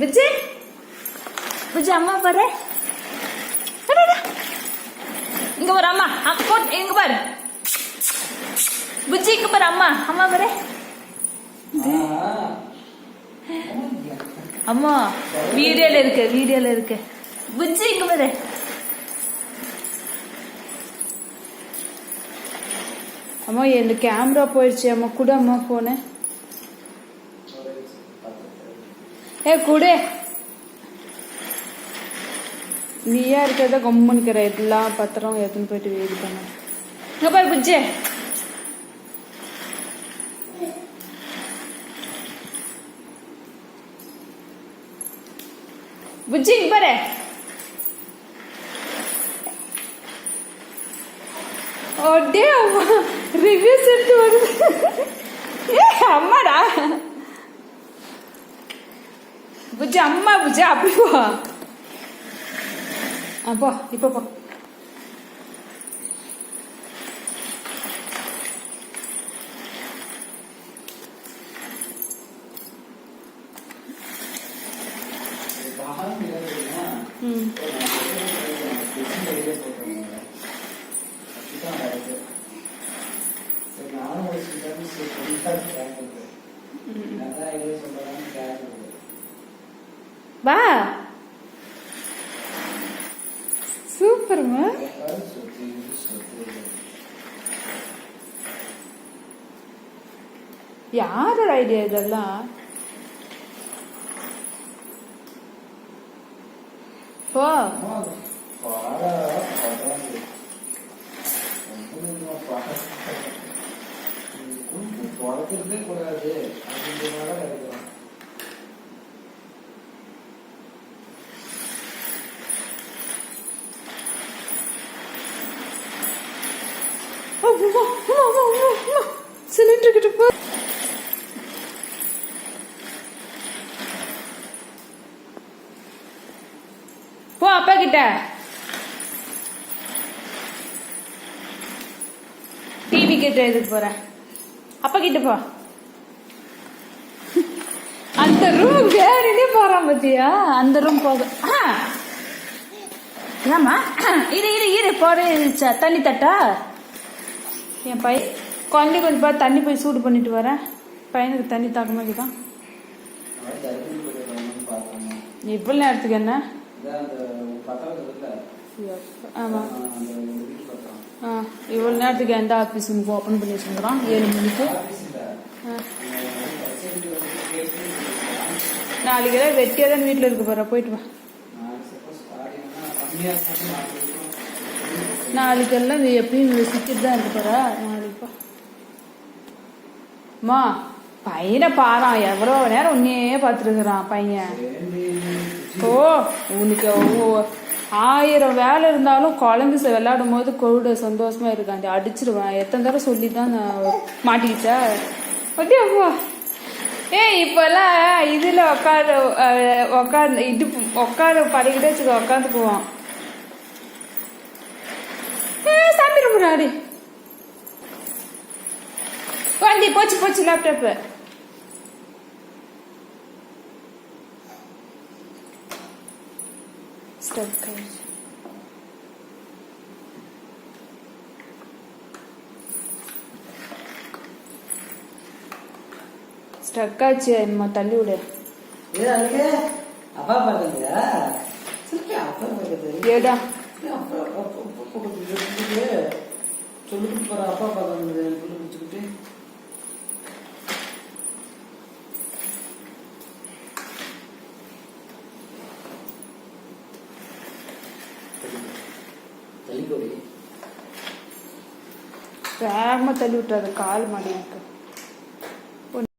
விஜய் விஜய் அம்மா பாரு, இங்க பாரு அம்மா, இங்க பாரு விஜய், இங்க பாரு அம்மா, அம்மா பாரு அம்மா, வீடியோல இருக்கு விஜய், இங்க பாரு. அம்மா இந்த கேமரா போயிடுச்சு அம்மா, கூட அம்மா போன கூட நீயா இருக்கிறத கம்முன்னுக்கிற எல்லா பத்திரம் எடுத்துன்னு போயிட்டு இது பண்ண. இங்க பாரு புஜ்ஜே, புஜ்ஜி இங்க பாரு. ரிவ்யூஸ் எடுத்து வருது. அம்மாடா புஜ்ஜி, அம்மா புஜ்ஜி, அப்படி போ. போ இப்ப போ. வா, சூப்பர்மா. யாரோட ஐடியா இதெல்லாம்? போ கூடாது. சிலிண்டர் கிட்ட போ. போ அப்பா கிட்ட. டிவி கிட்ட எதுக்கு போற? அப்பா கிட்ட போ. அந்த ரூம் வேறே போறான் பத்தியா? அந்த ரூம் போக. ஏமா இரு போற தண்ணி தட்டா? என் பையன் குழந்தை கொஞ்சம் பார்த்து தண்ணி போய் சூடு பண்ணிட்டு வரேன். பையனுக்கு தண்ணி தாக்கமாக்கிதான். இவ்வளவு நேரத்துக்கு என்ன? ஆமா, இவ்வளவு நேரத்துக்கு எந்த ஆபீஸ் ஓபன் பண்ணி வச்சுருக்கிறோம்? 7 மணிக்கு. நாளைக்கு ஏதாவது வெட்டியா தான் வீட்டுல இருக்க போற, போயிட்டு வா. நாளைக்கெல்லாம் எப்பயும் சிக்கிட்டு தான் இருக்க போற. நாளைக்கு மா பையனை பாரா, எவ்வளவு நேரம் உன்னையே பார்த்துருக்குறான் பையன். உனக்கு 1000 வேலை இருந்தாலும் குழந்தை விளையாடும் போது கொடு சந்தோஷமா இருக்காண்டி அடிச்சிருவேன். எத்தனை தடவை சொல்லிதான் மாட்டிக்கிச்சா? அப்படியா? இப்பெல்லாம் இதுல உட்காரு படிக்கிட்டே வச்சுக்க, உட்காந்துக்குவோம். சாப்பிட முன்னாடி குழந்தை போச்சு லேப்டாப். ஸ்டக் ஆச்சு, அம்மா தள்ளி விடு. அப்பா பாருங்க ஏடா சொல்லிட்டு போற. அப்பா பாருங்க பிடிச்சுக்கிட்டு வேகமா தள்ளி விட்டாரு, கால் மாடி இருக்கு.